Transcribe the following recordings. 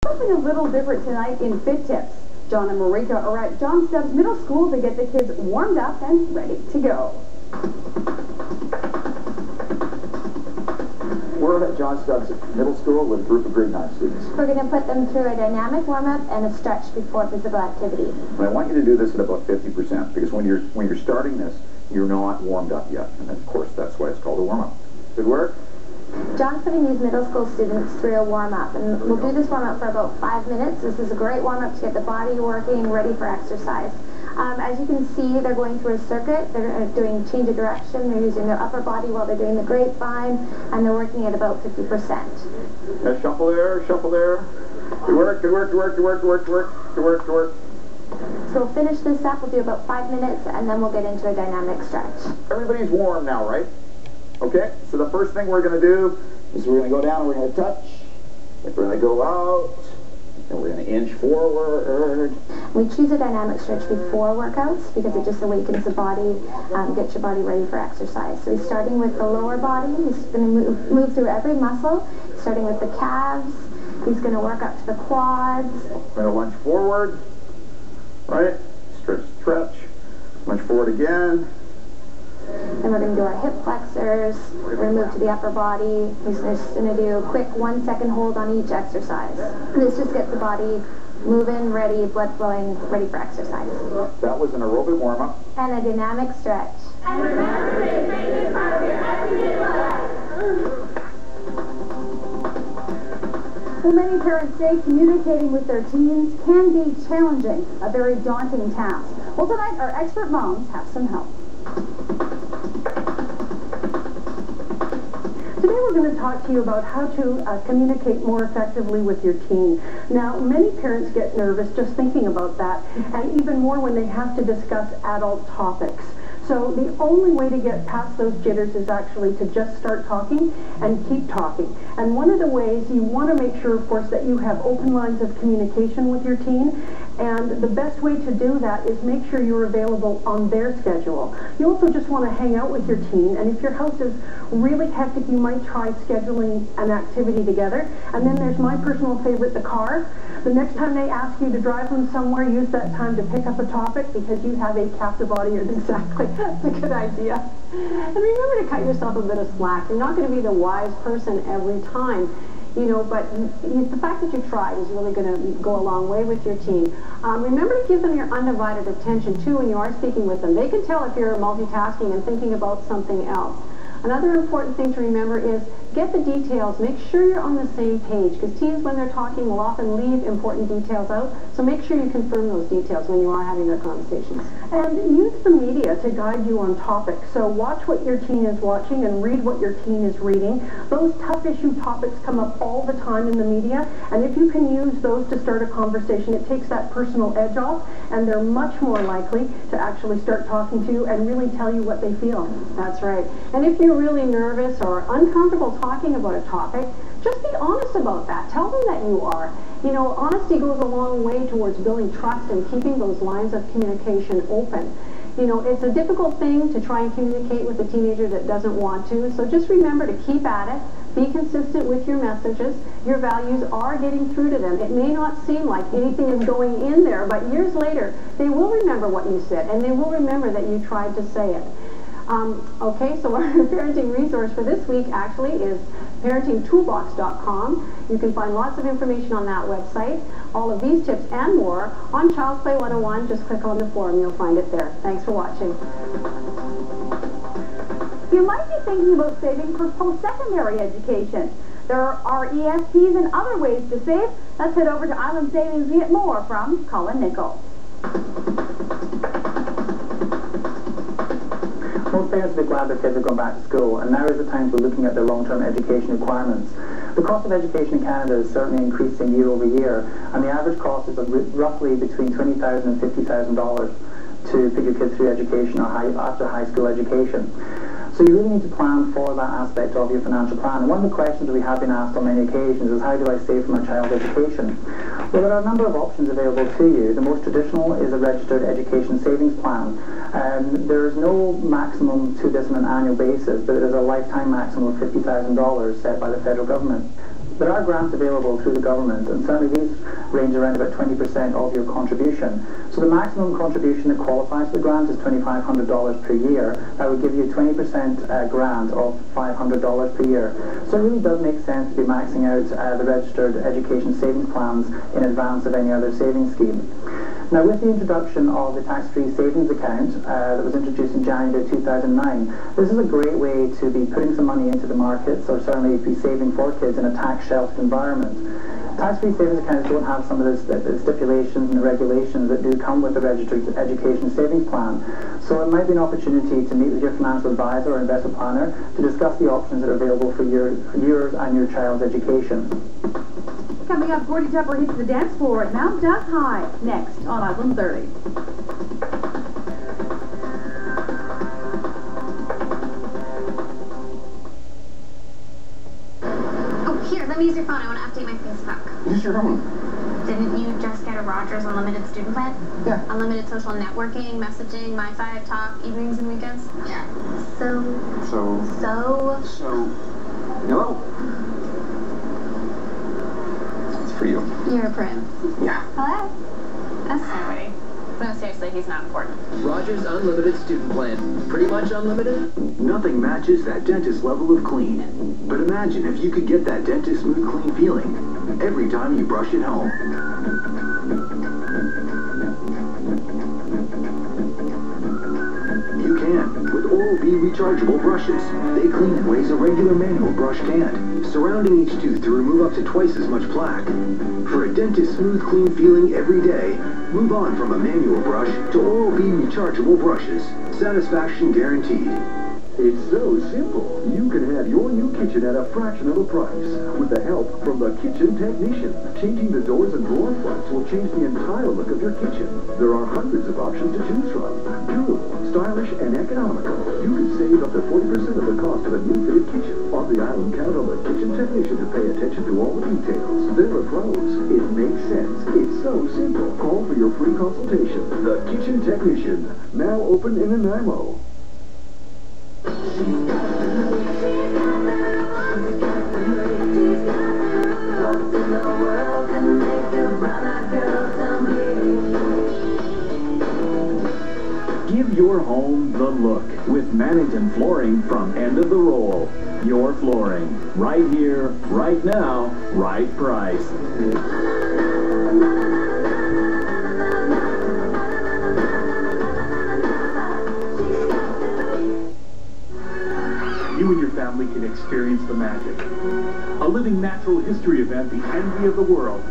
Something a little different tonight in Fit Tips. John and Marika are at John Sept Middle School to get the kids warmed up and ready to go. We're at John Sept Middle School with a group of grade 9 students. We're going to put them through a dynamic warm-up and a stretch before physical activity. And I want you to do this at about 50% because when you're starting this, you're not warmed up yet. And of course, that's why it's called a warm-up. Good work? John's putting these middle school students through a warm-up, and we'll do this warm-up for about 5 minutes. This is a great warm-up to get the body working, ready for exercise. As you can see, they're going through a circuit. They're doing change of direction. They're using their upper body while they're doing the grapevine, and they're working at about 50%. Shuffle there, shuffle there. Good work, good work, good work, good work, good work, good work, good work, good work. So we'll finish this up. We'll do about 5 minutes, and then we'll get into a dynamic stretch. Everybody's warm now, right? Okay, so the first thing we're going to do is we're going to go down and we're going to touch. We're going to go out. And we're going to inch forward. We choose a dynamic stretch before workouts because it just awakens the body, gets your body ready for exercise. So he's starting with the lower body. He's going to move through every muscle, starting with the calves. He's going to work up to the quads. We're going to lunge forward, right? Stretch, stretch. Lunge forward again. Then we're going to do our hip flexors. We're going to move to the upper body. He's just going to do a quick 1 second hold on each exercise. This just gets the body moving, ready, blood flowing, ready for exercise. That was an aerobic warm-up. And a dynamic stretch. And remember to make this part of your everyday life. Well, many parents say communicating with their teens can be challenging, a very daunting task. Well, tonight our expert moms have some help. Today we're going to talk to you about how to communicate more effectively with your teen. Now, many parents get nervous just thinking about that, and even more when they have to discuss adult topics. So the only way to get past those jitters is actually to just start talking and keep talking. And one of the ways you want to make sure, of course, that you have open lines of communication with your teen. And the best way to do that is make sure you're available on their schedule. You also just want to hang out with your teen, and if your house is really hectic, you might try scheduling an activity together. And then there's my personal favorite, the car. The next time they ask you to drive them somewhere, use that time to pick up a topic because you have a captive audience. Exactly. That's a good idea. And remember to cut yourself a bit of slack. You're not going to be the wise person every time. You know, but the fact that you tried is really going to go a long way with your teen. Remember to give them your undivided attention, too, when you are speaking with them. They can tell if you're multitasking and thinking about something else. Another important thing to remember is get the details. Make sure you're on the same page, because teens, when they're talking, will often leave important details out. So make sure you confirm those details when you are having their conversations. And use the media to guide you on topics. So watch what your teen is watching and read what your teen is reading. Those tough issue topics come up all the time in the media, and if you can use those to start a conversation, it takes that personal edge off, and they're much more likely to actually start talking to you and really tell you what they feel. That's right. And if you're really nervous or uncomfortable talking about a topic, just be honest about that. Tell them that you are. You know, honesty goes a long way towards building trust and keeping those lines of communication open. You know, it's a difficult thing to try and communicate with a teenager that doesn't want to, so just remember to keep at it. Be consistent with your messages. Your values are getting through to them. It may not seem like anything is going in there, but years later, they will remember what you said, and they will remember that you tried to say it. Okay, so our parenting resource for this week actually is parentingtoolbox.com. You can find lots of information on that website. All of these tips and more on Child's Play 101. Just click on the forum. You'll find it there. Thanks for watching. You might be thinking about saving for post-secondary education. There are ESPs and other ways to save. Let's head over to Island Savings and get more from Colin Nichols. Most parents will be glad their kids are going back to school, and now is the time for looking at their long-term education requirements. The cost of education in Canada is certainly increasing year over year, and the average cost is roughly between $20,000 and $50,000 to put your kids through education or after high school education. So you really need to plan for that aspect of your financial plan. And one of the questions that we have been asked on many occasions is, how do I save for my child's education? Well, there are a number of options available to you. The most traditional is a registered education savings plan. There is no maximum to this on an annual basis, but there is a lifetime maximum of $50,000 set by the federal government. There are grants available through the government, and certainly these range around about 20% of your contribution. So the maximum contribution that qualifies for the grant is $2,500 per year. That would give you a 20% grant of $500 per year. So it really does make sense to be maxing out the registered education savings plans in advance of any other savings scheme. Now, with the introduction of the tax-free savings account that was introduced in January 2009, this is a great way to be putting some money into the markets, or certainly be saving for kids in a tax-sheltered environment. Tax-free savings accounts don't have some of the stipulations and the regulations that do come with the registered education savings plan. So it might be an opportunity to meet with your financial advisor or investment planner to discuss the options that are available for yours and your child's education. Coming up, Gordy Tupper hits the dance floor at Mount Duck High, next on Island 30. Oh, here, let me use your phone. I want to update my Facebook. Use your phone. Didn't you just get a Rogers Unlimited student plan? Yeah. Unlimited social networking, messaging, Wi-Fi, talk, evenings and weekends? Yeah. So... Hello? For you. You're a prim. Yeah. Hello? That's somebody. No, seriously, he's not important. Rogers Unlimited Student Plan. Pretty much unlimited? Nothing matches that dentist level of clean. But imagine if you could get that dentist smooth clean feeling every time you brush at home. You can, with Oral-B rechargeable brushes. They clean in ways a regular manual brush can't, surrounding each tooth to remove up to twice as much plaque. For a dentist smooth clean feeling every day, move on from a manual brush to Oral-B rechargeable brushes. Satisfaction guaranteed. It's so simple. You can have your new kitchen at a fraction of the price with the help from the kitchen technician. Changing the doors and drawer fronts will change the entire look of your kitchen. There are hundreds of options to choose from. Durable, stylish, and economical. You can save up to 40% of the cost of a new fitted kitchen. On the island, count on the kitchen technician to pay attention to all the details. They're the pros. It makes sense. It's so simple. Call for your free consultation. The Kitchen Technician, now open in Nanaimo. Give your home the look with Mannington Flooring from End of the Roll. Your flooring. Right here, right now, right price. You and your family can experience the magic. A living natural history event, the envy of the world.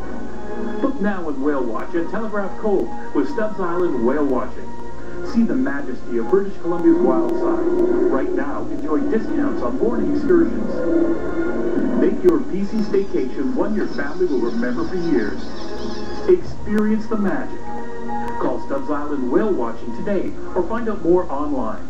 Book now in Whale Watch at Telegraph Cove with Stubbs Island Whale Watching. See the majesty of British Columbia's wild side. Right now, enjoy discounts on boarding excursions. Make your BC staycation one your family will remember for years. Experience the magic. Call Stubbs Island Whale Watching today or find out more online.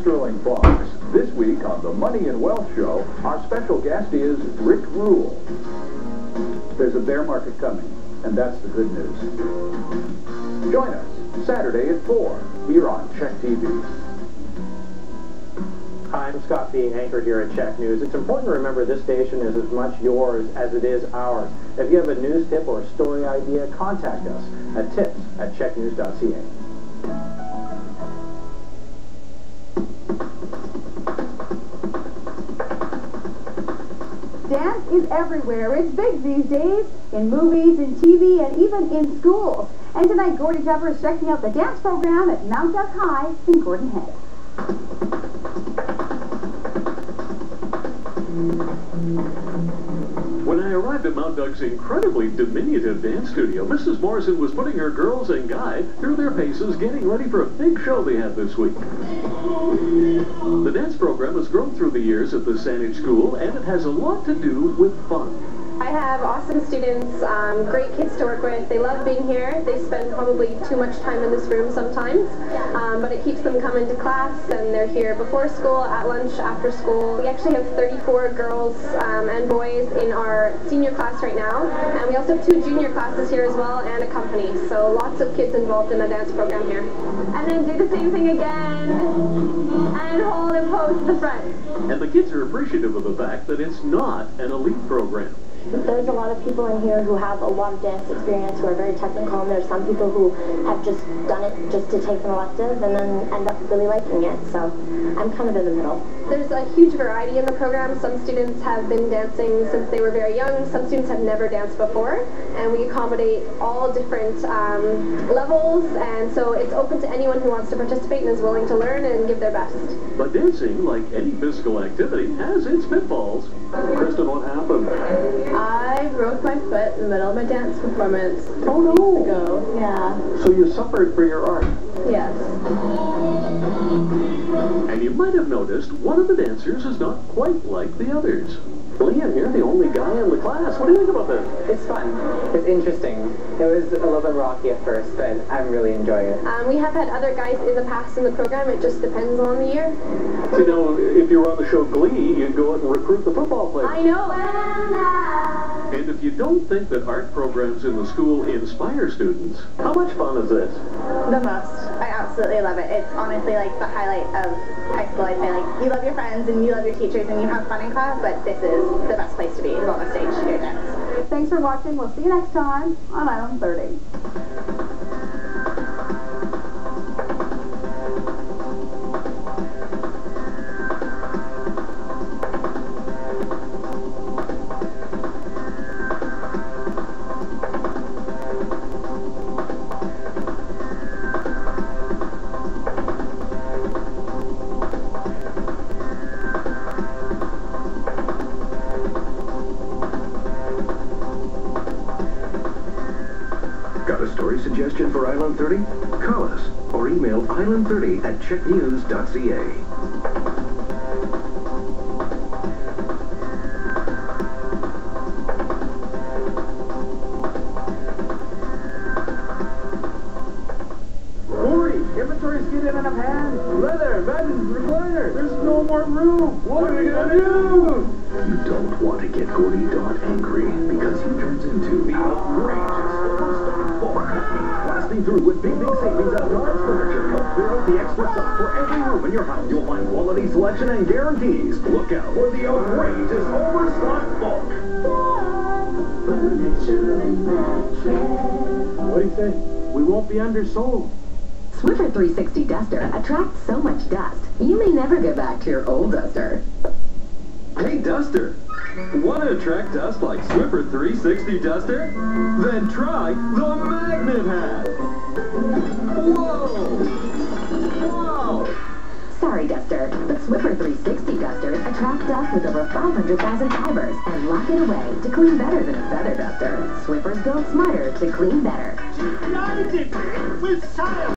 Sterling Fox. This week on the Money and Wealth Show, our special guest is Rick Rule. There's a bear market coming, and that's the good news. Join us Saturday at 4 here on CHEK TV. Hi, I'm Scott B., anchor here at CHEK News. It's important to remember this station is as much yours as it is ours. If you have a news tip or a story idea, contact us at tips@cheknews.ca. Dance is everywhere. It's big these days, in movies, in TV, and even in schools. And tonight, Gordy Tepper is checking out the dance program at Mount Duck High in Gordon Head. When I arrived at Mount Duck's incredibly diminutive dance studio, Mrs. Morrison was putting her girls and guy through their paces, getting ready for a big show they had this week. The dance program has grown through the years at the Saanich School, and it has a lot to do with fun. I have awesome students, great kids to work with. They love being here. They spend probably too much time in this room sometimes, but it keeps them coming to class, and they're here before school, at lunch, after school. We actually have 34 girls and boys in our senior class right now, and we also have 2 junior classes here as well, and a company. So lots of kids involved in the dance program here. And then do the same thing again, and hold and pose to the front. And the kids are appreciative of the fact that it's not an elite program. There's a lot of people in here who have a lot of dance experience, who are very technical, and there's some people who have just done it just to take an elective and then end up really liking it, so I'm kind of in the middle. There's a huge variety in the program. Some students have been dancing since they were very young. Some students have never danced before, and we accommodate all different levels, and so it's open to anyone who wants to participate and is willing to learn and give their best. But dancing, like any physical activity, has its pitfalls. Kristen, what happened? I broke my foot in the middle of my dance performance. Oh no! Ago. Yeah. So you suffered for your art? Yes. And you might have noticed one of the dancers is not quite like the others. Liam, you're the only guy in the class. What do you think about this? It's fun. It's interesting. It was a little bit rocky at first, but I'm really enjoying it. We have had other guys in the past in the program. It just depends on the year. You know, if you were on the show Glee, you'd go out and recruit the football players. I know. And if you don't think that art programs in the school inspire students, how much fun is this? The most. I absolutely love it. It's honestly like the highlight of high school. I say, like, you love your friends and you love your teachers and you have fun in class, but this is the best place to be, is on the stage to do dance. Thanks for watching. We'll see you next time on Island 30. Got a story suggestion for Island 30? Call us or email island30@cheknews.ca. Inventory's getting enough hands. Leather, buttons, recliner. There's no more room. What are we gonna do? You don't want to get Gordy angry because he turns into the outrageous overstock bulk company. Blasting through with big savings at large furniture. Help clear out the extra stuff for every room in your house. You'll find quality selection and guarantees. Look out for the outrageous overstock bulk. What do you say? We won't be undersold. Swiffer 360 Duster attracts so much dust, you may never go back to your old duster. Hey, Duster! Want to attract dust like Swiffer 360 Duster? Then try the Magnet Hat! Whoa! Wow! Sorry, Duster, but Swiffer 360 Duster attracts dust with over 500,000 fibers and lock it away to clean better than a feather duster. Swiffers build smarter to clean better. United with science!